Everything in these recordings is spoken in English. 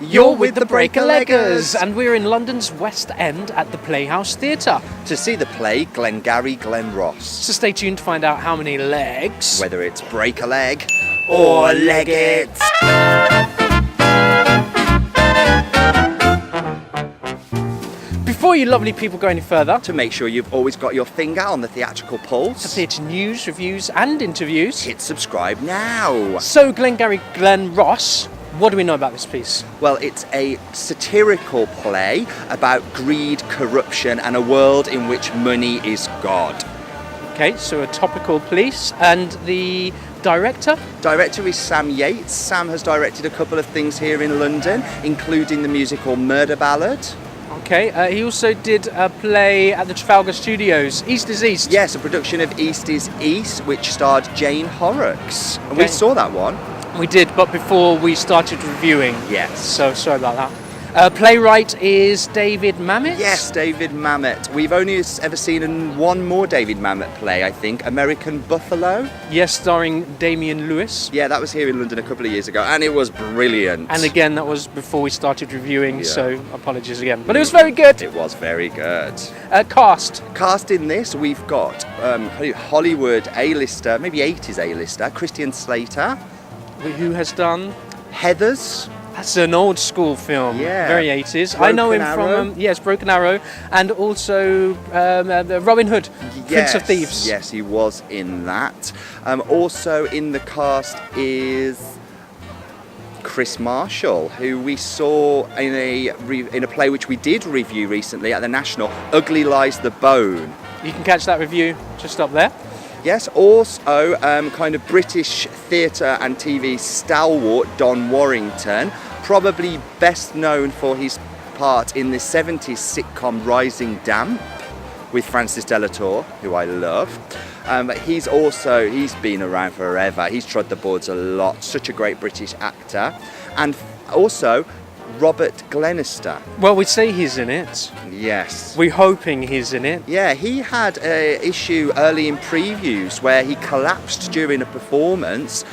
You're with the Break-a-Leggers, and we're in London's West End at the Playhouse Theatre. to see the play Glengarry Glen. So stay tuned to find out how many legs... Whether it's break a leg or leg it. Before you lovely people go any further, To make sure you've always got your finger on the theatrical for pulse, theatre news, reviews and interviews. hit subscribe now. So Glengarry Glen Ross, what do we know about this piece? Well, it's a satirical play about greed, corruption, and a world in which money is God. Okay, so a topical piece, and the director? Director is Sam Yates. Sam has directed a couple of things here in London, including the musical Murder Ballad. Okay, he also did a play at the Trafalgar Studios, East is East. Yes, a production of East is East, which starred Jane Horrocks. And we Okay. saw that one. We did, but before we started reviewing. Yes. So sorry about that. Playwright is David Mamet? Yes, David Mamet. We've only ever seen one more David Mamet play, I think, American Buffalo. Yes, starring Damian Lewis. Yeah, that was here in London a couple of years ago, and it was brilliant. And again, that was before we started reviewing, Yeah. so apologies again. But it was very good. It was very good. Cast. Cast in this, we've got Hollywood A-lister, maybe 80s A-lister, Christian Slater, Who has done? Heathers. That's an old school film. Yeah. Very 80s. I know him Broken Arrow. from, yes, Broken Arrow, and also Robin Hood, Prince of Thieves. Yes, he was in that. Also in the cast is Kris Marshall, who we saw in a play which we did review recently at the National, Ugly Lies the Bone. You can catch that review just up there. Yes, also kind of British theatre and TV stalwart Don Warrington, probably best known for his part in the 70s sitcom Rising Damp with Francis Delator, who I love. He's been around forever. He's trod the boards a lot. Such a great British actor. And also Robert Glenister. Well, we say he's in it. Yes. We're hoping he's in it. Yeah, he had an issue early in previews where he collapsed during a performance,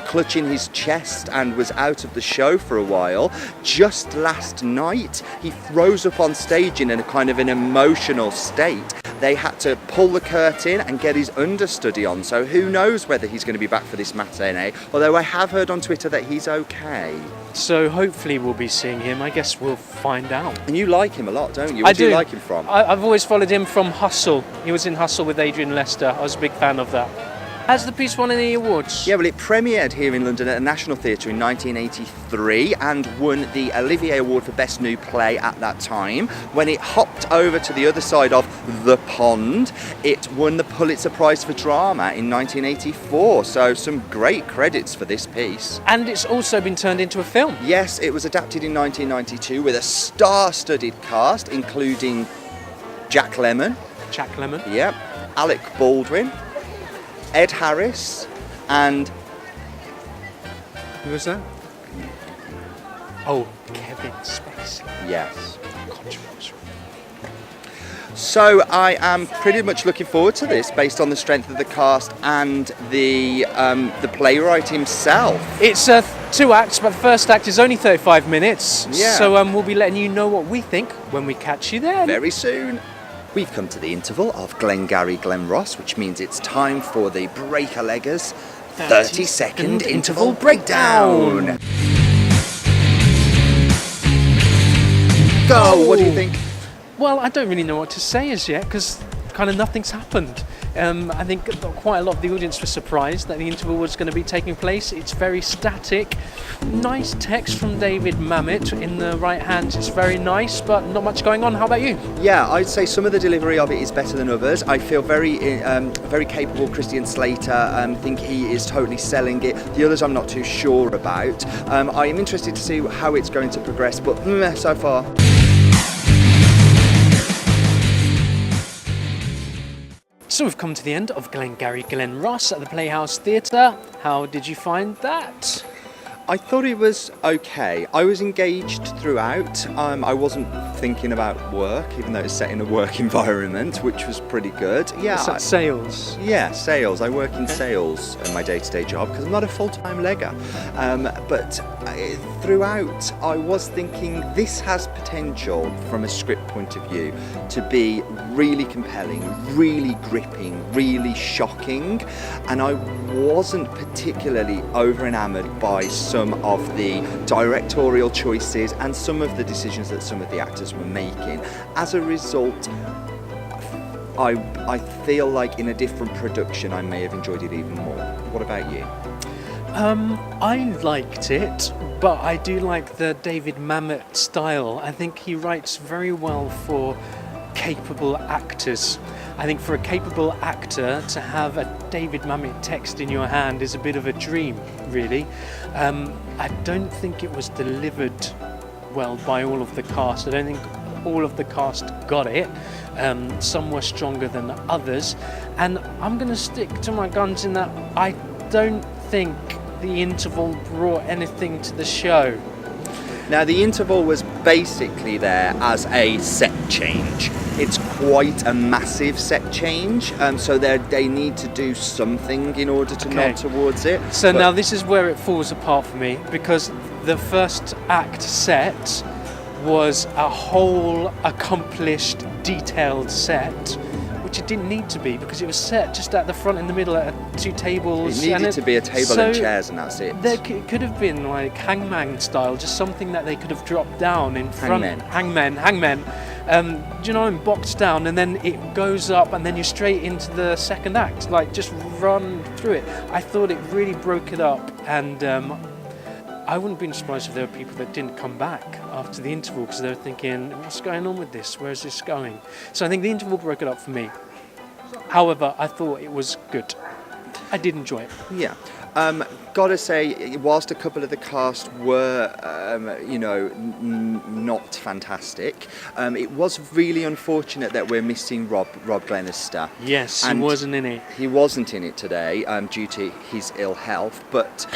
clutching his chest, and was out of the show for a while. Just last night, he rose up on stage in a kind of an emotional state. They had to pull the curtain and get his understudy on, so who knows whether he's going to be back for this matinee, although I have heard on Twitter that he's okay. So hopefully we'll be seeing him. I guess we'll find out. And you like him a lot, don't you? Where do you like him from? I've always followed him from Hustle. He was in Hustle with Adrian Lester. I was a big fan of that. Has the piece won any awards? Yeah, well, it premiered here in London at the National Theatre in 1983 and won the Olivier Award for Best New Play at that time. When it hopped over to the other side of the pond, it won the Pulitzer Prize for Drama in 1984. So some great credits for this piece. And it's also been turned into a film. Yes, it was adapted in 1992 with a star-studded cast, including Jack Lemmon. Jack Lemmon. Yep. Alec Baldwin. Ed Harris, and Who was that? Oh, Kevin Spacey. yes. Controversial. So I am pretty much looking forward to this, based on the strength of the cast and the playwright himself. It's 2 acts, but the first act is only 35 minutes. Yeah. So we'll be letting you know what we think when we catch you there. Very soon. We've come to the interval of Glengarry Glen Ross, which means it's time for the Break-a-Leggers 30-second interval breakdown. Go! What do you think? Well, I don't really know what to say as yet because kind of nothing's happened. I think quite a lot of the audience was surprised that the interval was going to be taking place. It's very static. Nice text from David Mamet in the right hand. It's very nice, but not much going on. How about you? Yeah, I'd say some of the delivery of it is better than others. I feel very capable Christian Slater. Think he is totally selling it. The others I'm not too sure about. I am interested to see how it's going to progress, but so far. So we've come to the end of Glengarry Glen Ross at the Playhouse Theatre. How did you find that? I thought it was okay. I was engaged throughout. I wasn't thinking about work, even though it's set in a work environment, which was pretty good. Yeah. Is that sales? Yeah, sales. I work in sales in my day-to-day job because I'm not a full-time legger. But throughout, I was thinking this has potential from a script point of view to be really compelling, really gripping, really shocking, and I wasn't particularly over enamoured by some of the directorial choices and some of the decisions that some of the actors were making. As a result, I feel like in a different production I may have enjoyed it even more. What about you? I liked it, but I do like the David Mamet style. I think he writes very well for capable actors. I think for a capable actor to have a David Mamet text in your hand is a bit of a dream, really. I don't think it was delivered well by all of the cast. I don't think all of the cast got it. Some were stronger than others, and I'm going to stick to my guns in that I don't think the interval brought anything to the show. Now, the interval was basically there as a set change. It's quite a massive set change, so they need to do something in order to nod towards it. So now this is where it falls apart for me, because the first act set was a whole accomplished, detailed set, which it didn't need to be, because it was set just at the front in the middle at two tables. It needed to be a table and chairs, and that's it. There could have been like hangman style, just something that they could have dropped down in front. Hangmen. Do you know, and boxed down, and then it goes up, and then you're straight into the second act. Like, just run through it. I thought it really broke it up, and I wouldn't be surprised if there were people that didn't come back after the interval because they were thinking, what's going on with this? Where's this going? So I think the interval broke it up for me. However, I thought it was good. I did enjoy it. Yeah. Gotta say, whilst a couple of the cast were, not fantastic, it was really unfortunate that we're missing Rob Glenister. Yes, and he wasn't in it. He wasn't in it today due to his ill health, but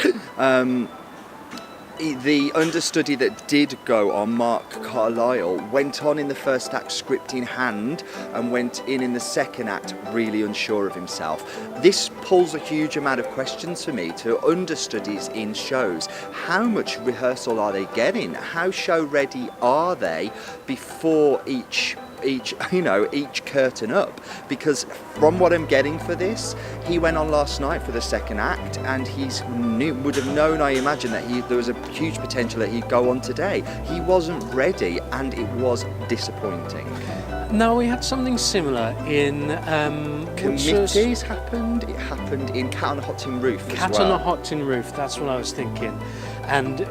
the understudy that did go on, Mark Carlisle, went on in the first act script in hand and went in the second act really unsure of himself. This pulls a huge amount of questions for me to understudies in shows. How much rehearsal are they getting? How show ready are they before each curtain up? Because from what I'm getting for this, he went on last night for the second act, and would have known, I imagine, that there was a huge potential that he'd go on today. He wasn't ready, and it was disappointing. No, we had something similar in Committees happened. It happened in Cat on a Hot Tin Roof as well. Cat on a Hot Tin Roof, that's what I was thinking. And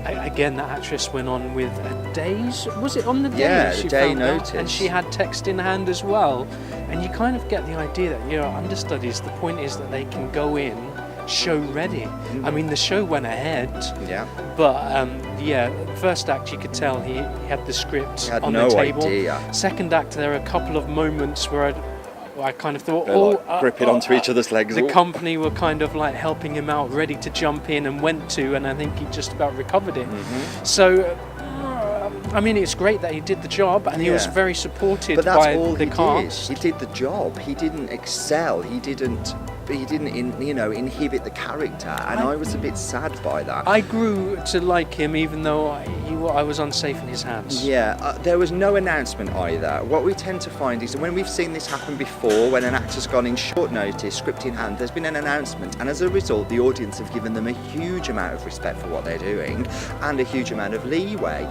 again, the actress went on with a day's... Was it on the day? Yeah, she the day found notice. out? And she had text in hand as well. And you kind of get the idea that, understudies, the point is that they can go in show ready. Mm. I mean, the show went ahead. Yeah. But, first act, you could tell he had the script on the table. Idea. Second act, there are a couple of moments where I kind of thought, gripping onto each other's legs. The company were kind of like helping him out, ready to jump in, and went to, and I think he just about recovered it. Mm-hmm. So, I mean, it's great that he did the job, and he was very supported by the cast. He did the job. He didn't excel. He didn't inhibit the character, and I was a bit sad by that. I grew to like him, even though I was unsafe in his hands. Yeah, there was no announcement either. What we tend to find is that when we've seen this happen before, when an actor's gone in short notice, script in hand, there's been an announcement, and as a result, the audience have given them a huge amount of respect for what they're doing, and a huge amount of leeway.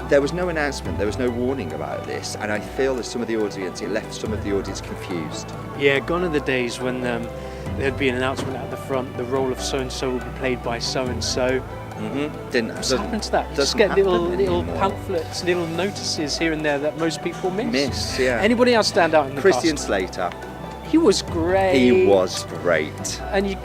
There was no announcement, there was no warning about this, and I feel that it left some of the audience confused. Yeah, gone are the days when there'd be an announcement at the front, the role of so-and-so will be played by so-and-so. Mm-hmm. What's happened to that? You just get little pamphlets, little notices here and there that most people miss. Yeah. Anybody else stand out in the Christian cast? Slater. He was great. He was great. And you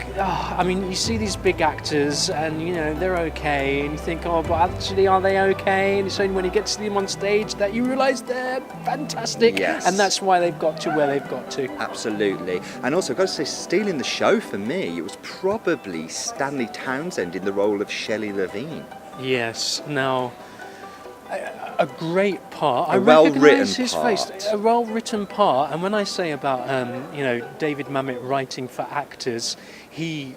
see these big actors, and they're okay, and you think, but actually, are they okay? And it's only when you get to them on stage that you realise they're fantastic. Yes. And that's why they've got to where they've got to. Absolutely. And also, I've got to say, stealing the show for me, it was probably Stanley Townsend in the role of Shelley Levine. Yes. Now, a great part. I recognise his face. A well-written part. And when I say about David Mamet writing for actors, he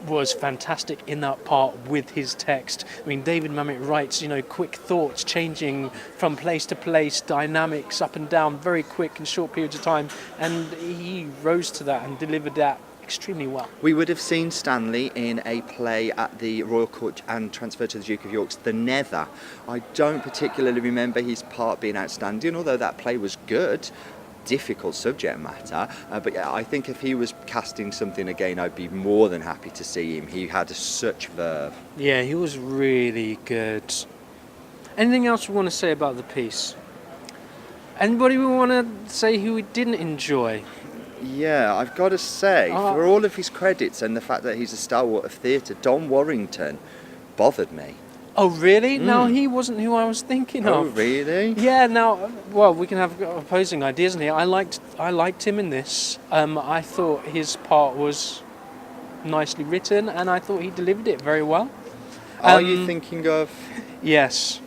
was fantastic in that part with his text. I mean, David Mamet writes, quick thoughts changing from place to place, dynamics up and down, very quick in short periods of time, and he rose to that and delivered that extremely well. We would have seen Stanley in a play at the Royal Court and transferred to the Duke of York's The Nether. I don't particularly remember his part being outstanding, although that play was good. Difficult subject matter, but yeah, I think if he was casting something again, I'd be more than happy to see him. He had such verve. Yeah, he was really good. Anything else we want to say about the piece? Anybody we want to say who we didn't enjoy? Yeah, I've got to say, for all of his credits and the fact that he's a stalwart of theatre, Don Warrington bothered me. Oh, really? No, he wasn't who I was thinking of. Oh, really? Yeah, now, well, we can have opposing ideas in here. I liked him in this. I thought his part was nicely written, and I thought he delivered it very well. Are you thinking of... Yes.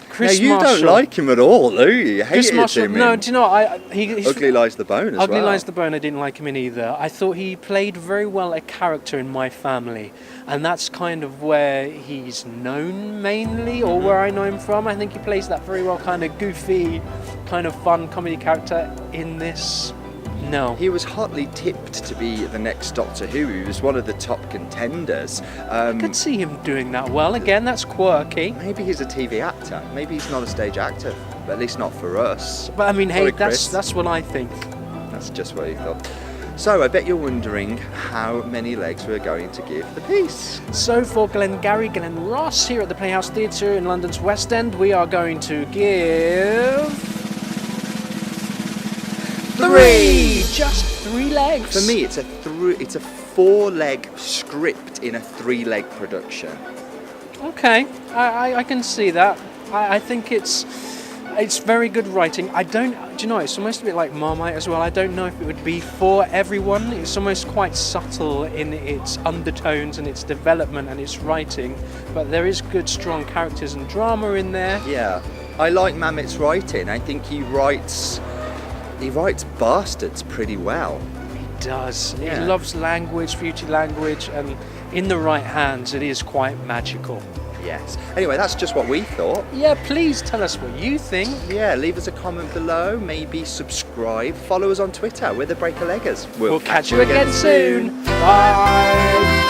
Kris you Marshall. Don't like him at all, do you? You Kris hated Marshall. him No, in do you know, he's Ugly Lies the Bone as well. Ugly Lies the Bone, I didn't like him in either. I thought he played very well a character in My Family, and that's kind of where he's known mainly, or where I know him from. I think he plays that very well, kind of goofy, kind of fun comedy character in this. No. He was hotly tipped to be the next Doctor Who. He was one of the top contenders. I could see him doing that well. Again, that's quirky. Maybe he's a TV actor. Maybe he's not a stage actor, but at least not for us. But I mean, Sorry, hey, Chris. that's what I think. That's just what he thought. So I bet you're wondering how many legs we're going to give the piece. So for Glengarry Glen Ross here at the Playhouse Theatre in London's West End, we are going to give... 3! Just 3 legs. For me, it's a 4-leg script in a 3-leg production. Okay, I can see that. I think it's very good writing. Do you know, it's almost a bit like Marmite as well. I don't know if it would be for everyone. It's almost quite subtle in its undertones and its development and its writing, but there is good, strong characters and drama in there. Yeah, I like Mamet's writing. I think he writes bastards pretty well. He does. Yeah. He loves language, beauty language, and in the right hands, it is quite magical. Yes. Anyway, that's just what we thought. Yeah, please tell us what you think. Yeah, leave us a comment below, maybe subscribe, follow us on Twitter, we're the Breaker Leggers. We'll catch you again soon. Bye.